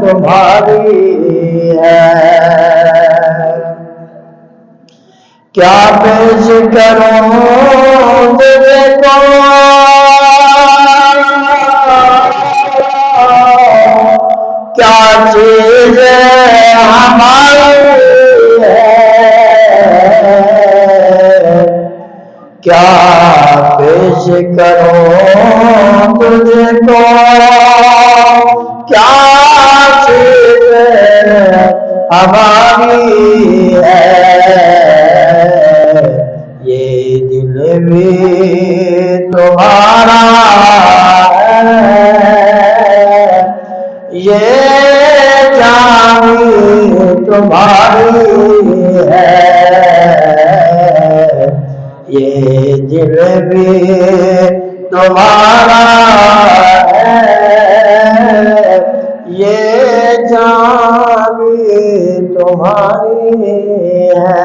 تمہاری ہے، کیا پیش کروں تجھے کو، کیا چیز ہماری ہے، کیا پیش کروں تجھے کو، کیا چیز ہماری ہے، یہ دل بھی تمہارا ہے، یہ جان بھی تمہاری ہے، یہ دل بھی تمہارا ہے، یہ جان بھی تمہاری ہے۔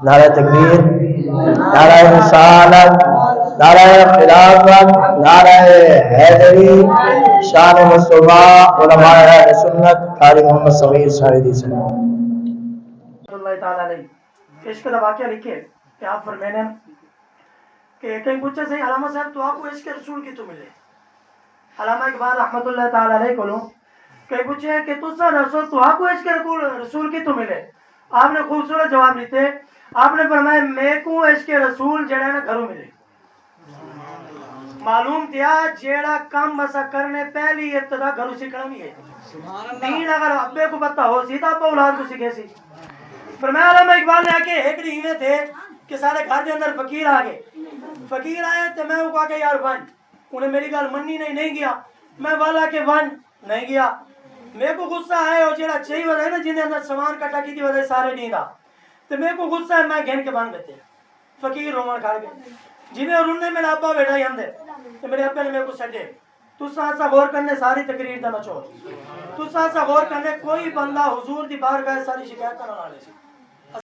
نعرہ تکبیر، نعرہ رسالت، نعرہ خلافت، نعرہ حیدری، شان مصطفیٰ، علماء اہل سنت، قاری محمد صغیر شاہدی سلام اللہ تعالیٰ علیہ۔ عشق کا واقعہ لکھے کہ آپ فرمینے کہ کہیں پوچھے سے علامہ صاحب تو آپ کو عشق رسول کی تو ملے، علامہ اقبال رحمت اللہ تعالیٰ علیہ کو کہیں پوچھے کہ تجھا رسول تو آپ کو عشق رسول کی تو ملے، آپ نے خوبصورت جواب دیتے، آپ نے فرمایا میں کو عشق رسول جڑا ہے نا گھروں ملے۔ معلوم دیا جیڑا کام مسا کرنے پہلی ابتدا گھروں سکھنا بھی ہے، دین اگر ابے کو پتہ ہو سی تو ابا اولاد کو سکھے سی۔ فرمایا علامہ اقبال نے آکے ایک دینے تھے کہ سارے گھر دے اندر فقیر آگئے، فقیر آئے تو میں وہ کہا کہ یار ون، انہیں میری گال منی نہیں گیا، میں والا کہ ون نہیں گیا، میرے کو غصہ آئے اور جیڑا چاہی وجہ ہے نا جنہیں اندر سامان کٹا کی دی وجہ سارے نیندہ تو میرے کو غصہ ہے، میں گھن کے بن دیتے فقیر رومان کھا گئے جنہیں اور انہیں میرا ابا بیٹھا ہی اندر تو میرے ابا نے میرے کو سجے تو سا غور کرنے ساری تقریر دا نچوڑ، تو سا غور کرنے کوئی بندہ حضور دی بار گئے ساری شکایت کرنا آنے سے